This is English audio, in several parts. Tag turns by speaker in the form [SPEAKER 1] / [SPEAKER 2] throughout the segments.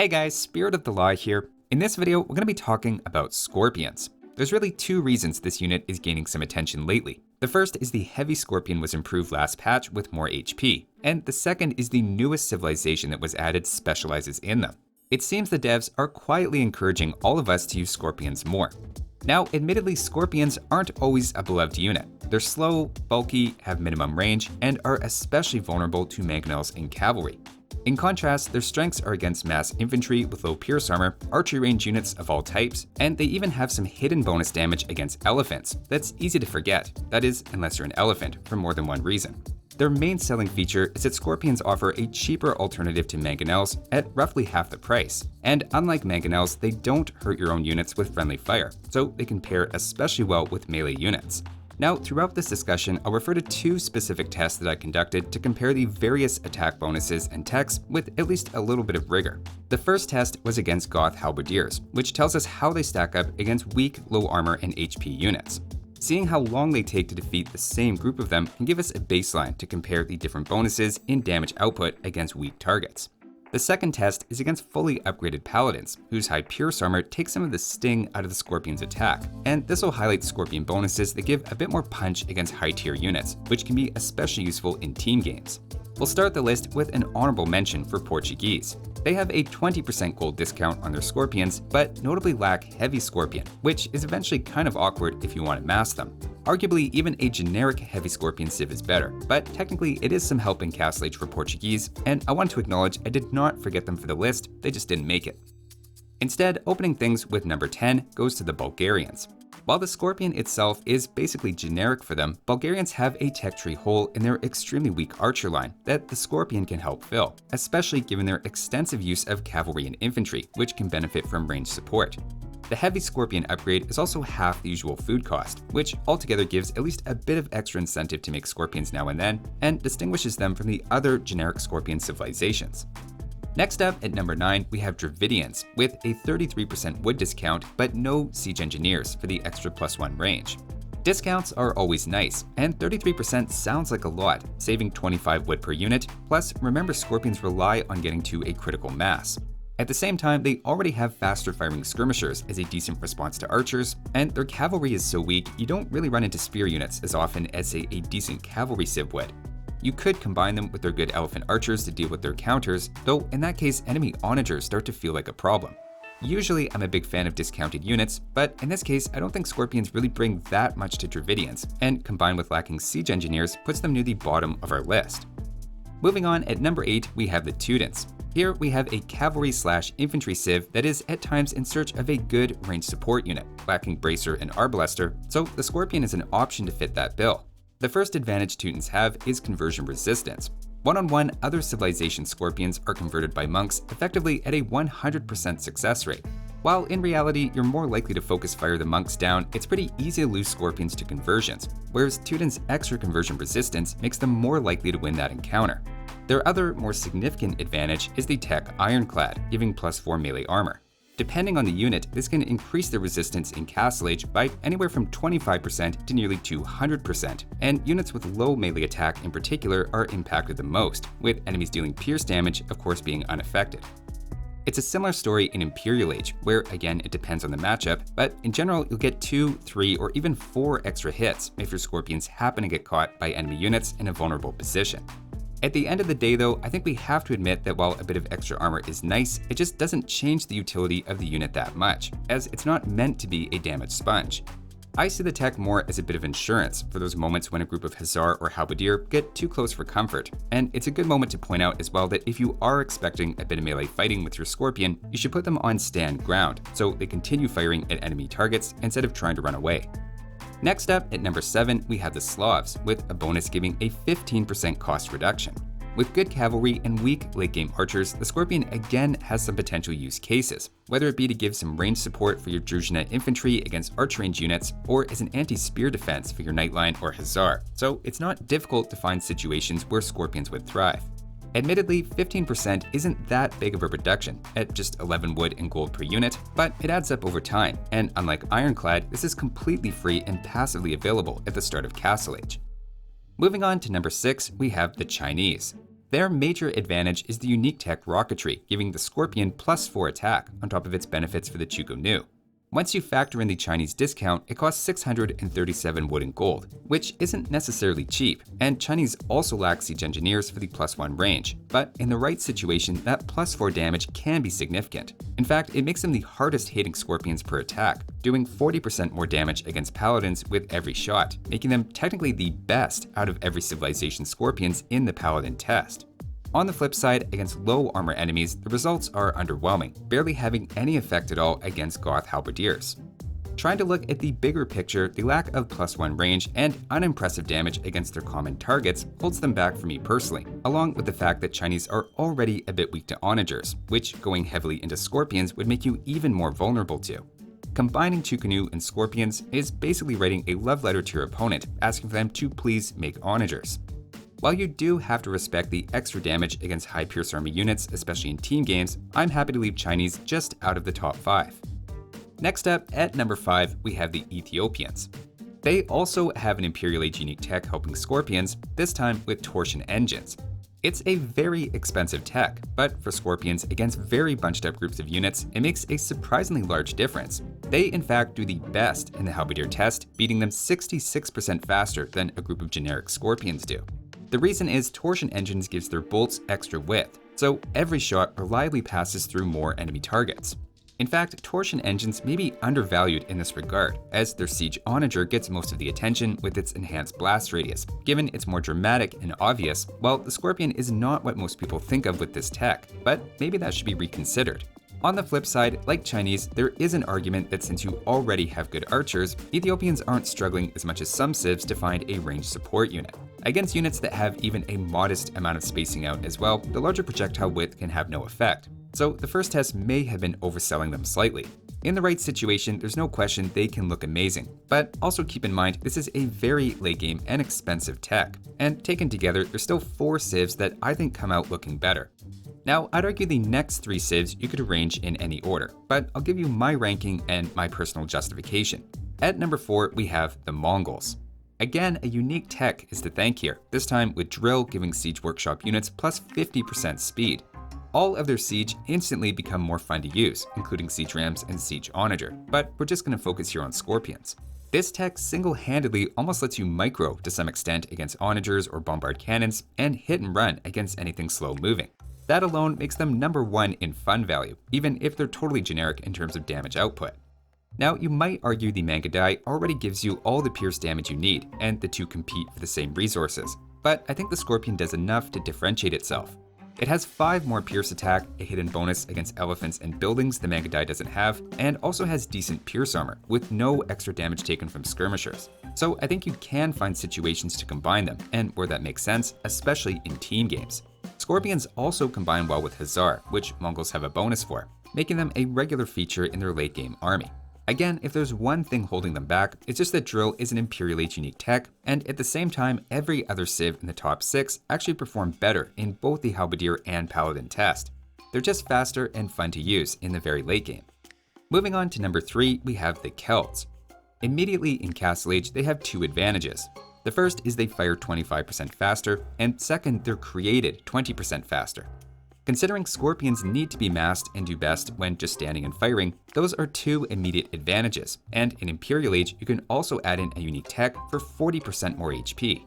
[SPEAKER 1] Hey guys, Spirit of the Law here. In this video, we're going to be talking about Scorpions. There's really two reasons this unit is gaining some attention lately. The first is the Heavy Scorpion was improved last patch with more HP, and the second is the newest civilization that was added specializes in them. It seems the devs are quietly encouraging all of us to use Scorpions more. Now, admittedly, Scorpions aren't always a beloved unit. They're slow, bulky, have minimum range, and are especially vulnerable to mangonels and cavalry. In contrast, their strengths are against mass infantry with low pierce armor, archery range units of all types, and they even have some hidden bonus damage against elephants that's easy to forget, that is, unless you're an elephant, for more than one reason. Their main selling feature is that Scorpions offer a cheaper alternative to mangonels at roughly half the price, and unlike mangonels, they don't hurt your own units with friendly fire, so they can pair especially well with melee units. Now, throughout this discussion, I'll refer to two specific tests that I conducted to compare the various attack bonuses and techs with at least a little bit of rigor. The first test was against Goth Halberdiers, which tells us how they stack up against weak, low armor and HP units. Seeing how long they take to defeat the same group of them can give us a baseline to compare the different bonuses in damage output against weak targets. The second test is against fully upgraded paladins, whose high pierce armor takes some of the sting out of the Scorpion's attack, and this will highlight Scorpion bonuses that give a bit more punch against high tier units, which can be especially useful in team games. We'll start the list with an honorable mention for Portuguese. They have a 20% gold discount on their Scorpions, but notably lack Heavy Scorpion, which is eventually kind of awkward if you want to mass them. Arguably, even a generic Heavy Scorpion civ is better, but technically it is some help in Castle Age for Portuguese, and I want to acknowledge I did not forget them for the list, they just didn't make it. Instead, opening things with number 10 goes to the Bulgarians. While the Scorpion itself is basically generic for them, Bulgarians have a tech tree hole in their extremely weak archer line that the Scorpion can help fill, especially given their extensive use of cavalry and infantry, which can benefit from ranged support. The Heavy Scorpion upgrade is also half the usual food cost, which altogether gives at least a bit of extra incentive to make Scorpions now and then, and distinguishes them from the other generic Scorpion civilizations. Next up, at number 9, we have Dravidians, with a 33% wood discount, but no siege engineers for the extra +1 range. Discounts are always nice, and 33% sounds like a lot, saving 25 wood per unit, plus remember Scorpions rely on getting to a critical mass. At the same time, they already have faster firing skirmishers as a decent response to archers, and their cavalry is so weak you don't really run into spear units as often as say a decent cavalry civ would. You could combine them with their good elephant archers to deal with their counters, though in that case enemy onagers start to feel like a problem. Usually I'm a big fan of discounted units, but in this case I don't think Scorpions really bring that much to Dravidians, and combined with lacking siege engineers puts them near the bottom of our list. Moving on, at number 8 we have the Teutons. Here we have a cavalry/infantry civ that is at times in search of a good ranged support unit, lacking bracer and arbalester, so the Scorpion is an option to fit that bill. The first advantage Teutons have is conversion resistance. One-on-one, other civilization Scorpions are converted by monks effectively at a 100% success rate. While in reality you're more likely to focus fire the monks down, it's pretty easy to lose Scorpions to conversions, whereas Teutons' extra conversion resistance makes them more likely to win that encounter. Their other, more significant advantage is the tech Ironclad, giving +4 melee armor. Depending on the unit, this can increase the resistance in Castle Age by anywhere from 25% to nearly 200%, and units with low melee attack in particular are impacted the most, with enemies dealing pierce damage of course being unaffected. It's a similar story in Imperial Age, where again it depends on the matchup, but in general you'll get 2, 3, or even 4 extra hits if your Scorpions happen to get caught by enemy units in a vulnerable position. At the end of the day though, I think we have to admit that while a bit of extra armor is nice, it just doesn't change the utility of the unit that much, as it's not meant to be a damage sponge. I see the tech more as a bit of insurance for those moments when a group of Hussar or Halberdier get too close for comfort, and it's a good moment to point out as well that if you are expecting a bit of melee fighting with your Scorpion, you should put them on stand ground, so they continue firing at enemy targets instead of trying to run away. Next up, at number 7, we have the Slavs, with a bonus giving a 15% cost reduction. With good cavalry and weak late-game archers, the Scorpion again has some potential use cases, whether it be to give some range support for your Druzhina infantry against archer range units, or as an anti-spear defense for your Knightline or Hussar, so it's not difficult to find situations where Scorpions would thrive. Admittedly, 15% isn't that big of a reduction at just 11 wood and gold per unit, but it adds up over time, and unlike Ironclad, this is completely free and passively available at the start of Castle Age. Moving on to number 6, we have the Chinese. Their major advantage is the unique tech rocketry, giving the Scorpion +4 attack on top of its benefits for the Chuko Nu. Once you factor in the Chinese discount, it costs 637 wood and gold, which isn't necessarily cheap, and Chinese also lack siege engineers for the +1 range, but in the right situation, that +4 damage can be significant. In fact, it makes them the hardest hitting Scorpions per attack, doing 40% more damage against Paladins with every shot, making them technically the best out of every civilization Scorpions in the Paladin test. On the flip side, against low armor enemies, the results are underwhelming, barely having any effect at all against Goth Halberdiers. Trying to look at the bigger picture, the lack of +1 range and unimpressive damage against their common targets holds them back for me personally, along with the fact that Chinese are already a bit weak to onagers, which going heavily into Scorpions would make you even more vulnerable to. Combining Chuko Nu and Scorpions is basically writing a love letter to your opponent, asking for them to please make onagers. While you do have to respect the extra damage against high Pierce Army units, especially in team games, I'm happy to leave Chinese just out of the top 5. Next up, at number 5, we have the Ethiopians. They also have an Imperial Age unique tech helping Scorpions, this time with torsion engines. It's a very expensive tech, but for Scorpions against very bunched up groups of units, it makes a surprisingly large difference. They in fact do the best in the Halberdier test, beating them 66% faster than a group of generic Scorpions do. The reason is torsion engines gives their bolts extra width, so every shot reliably passes through more enemy targets. In fact, torsion engines may be undervalued in this regard, as their siege onager gets most of the attention with its enhanced blast radius, given it's more dramatic and obvious, while the Scorpion is not what most people think of with this tech, but maybe that should be reconsidered. On the flip side, like Chinese, there is an argument that since you already have good archers, Ethiopians aren't struggling as much as some civs to find a ranged support unit. Against units that have even a modest amount of spacing out as well, the larger projectile width can have no effect. So the first test may have been overselling them slightly. In the right situation, there's no question they can look amazing, but also keep in mind this is a very late game and expensive tech, and taken together, there's still 4 civs that I think come out looking better. Now, I'd argue the next 3 civs you could arrange in any order, but I'll give you my ranking and my personal justification. At number 4, we have the Mongols. Again, a unique tech is to thank here, this time with Drill giving Siege Workshop units plus 50% speed. All of their siege instantly become more fun to use, including siege rams and siege onager, but we're just going to focus here on Scorpions. This tech single-handedly almost lets you micro to some extent against onagers or bombard cannons, and hit and run against anything slow moving. That alone makes them number 1 in fun value, even if they're totally generic in terms of damage output. Now, you might argue the Mangudai already gives you all the pierce damage you need, and the two compete for the same resources, but I think the Scorpion does enough to differentiate itself. It has 5 more pierce attack, a hidden bonus against elephants and buildings the Mangudai doesn't have, and also has decent pierce armor, with no extra damage taken from skirmishers. So I think you can find situations to combine them, and where that makes sense, especially in team games. Scorpions also combine well with Hussar, which Mongols have a bonus for, making them a regular feature in their late game army. Again, if there's one thing holding them back, it's just that Drill is an Imperial Age unique tech, and at the same time, every other civ in the top 6 actually perform better in both the Halberdier and Paladin test. They're just faster and fun to use in the very late game. Moving on to number 3, we have the Celts. Immediately in Castle Age, they have 2 advantages. The first is they fire 25% faster, and second, they're created 20% faster. Considering Scorpions need to be massed and do best when just standing and firing, those are 2 immediate advantages, and in Imperial Age, you can also add in a unique tech for 40% more HP.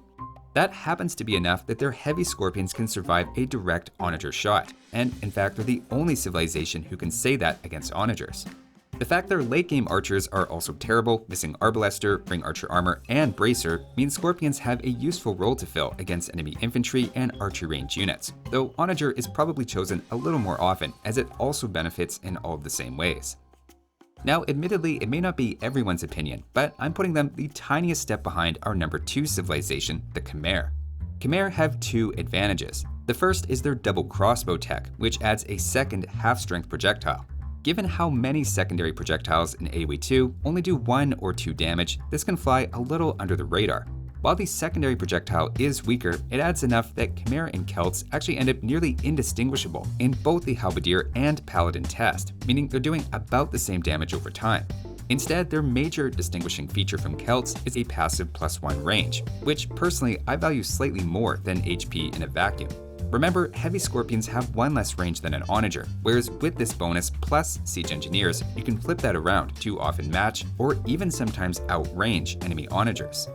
[SPEAKER 1] That happens to be enough that their heavy Scorpions can survive a direct onager shot, and in fact they're the only civilization who can say that against onagers. The fact their late game archers are also terrible, missing Arbalester, Ring Archer armor, and Bracer means Scorpions have a useful role to fill against enemy infantry and archery range units, though Onager is probably chosen a little more often as it also benefits in all of the same ways. Now, admittedly, it may not be everyone's opinion, but I'm putting them the tiniest step behind our number 2 civilization, the Khmer. Khmer have 2 advantages. The first is their double crossbow tech, which adds a second half-strength projectile. Given how many secondary projectiles in AoE2 only do 1 or 2 damage, this can fly a little under the radar. While the secondary projectile is weaker, it adds enough that Khmer and Celts actually end up nearly indistinguishable in both the Halberdier and Paladin test, meaning they're doing about the same damage over time. Instead, their major distinguishing feature from Celts is a passive +1 range, which personally I value slightly more than HP in a vacuum. Remember, heavy scorpions have one less range than an onager, whereas with this bonus plus siege engineers, you can flip that around to often match or even sometimes outrange enemy onagers.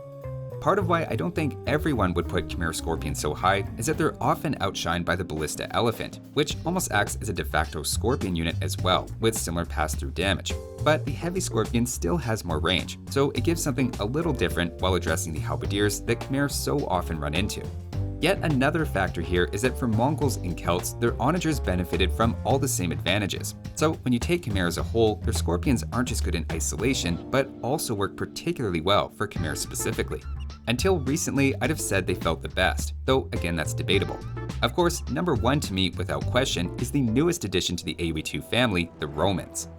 [SPEAKER 1] Part of why I don't think everyone would put Chimera Scorpion so high is that they're often outshined by the Ballista Elephant, which almost acts as a de facto Scorpion unit as well, with similar pass-through damage. But the Heavy Scorpion still has more range, so it gives something a little different while addressing the Halberdiers that Chimera so often run into. Yet another factor here is that for Mongols and Celts, their onagers benefited from all the same advantages. So when you take Chimera as a whole, their Scorpions aren't just good in isolation, but also work particularly well for Chimera specifically. Until recently, I'd have said they felt the best, though again that's debatable. Of course, number one to me, without question, is the newest addition to the AoE2 family, the Romans.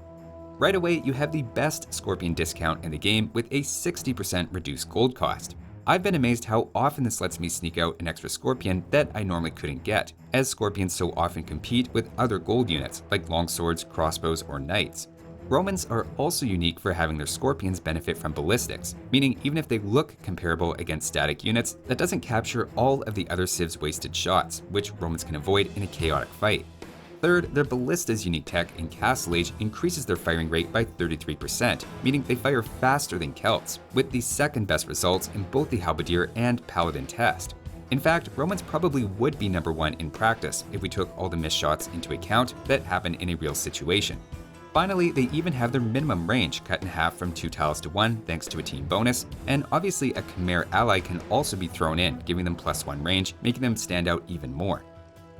[SPEAKER 1] Right away, you have the best Scorpion discount in the game with a 60% reduced gold cost. I've been amazed how often this lets me sneak out an extra Scorpion that I normally couldn't get, as Scorpions so often compete with other gold units like longswords, crossbows, or knights. Romans are also unique for having their Scorpions benefit from ballistics, meaning even if they look comparable against static units, that doesn't capture all of the other civ's wasted shots, which Romans can avoid in a chaotic fight. Third, their ballista's unique tech in Castle Age increases their firing rate by 33%, meaning they fire faster than Celts, with the second best results in both the Halberdier and Paladin test. In fact, Romans probably would be number one in practice if we took all the missed shots into account that happen in a real situation. Finally, they even have their minimum range cut in half from 2 tiles to 1 thanks to a team bonus, and obviously a Chimera ally can also be thrown in, giving them +1 range, making them stand out even more.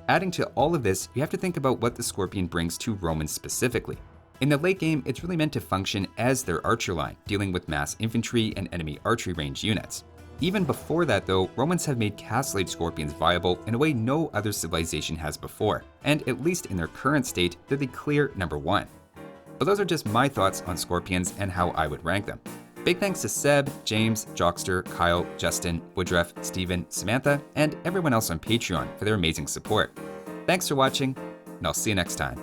[SPEAKER 1] Adding to all of this, you have to think about what the Scorpion brings to Romans specifically. In the late game, it's really meant to function as their archer line, dealing with mass infantry and enemy archery range units. Even before that though, Romans have made Castle Age Scorpions viable in a way no other civilization has before, and at least in their current state, they're the clear number one. But those are just my thoughts on Scorpions and how I would rank them. Big thanks to Seb, James, Jockster, Kyle, Justin, Woodruff, Steven, Samantha, and everyone else on Patreon for their amazing support. Thanks for watching, and I'll see you next time.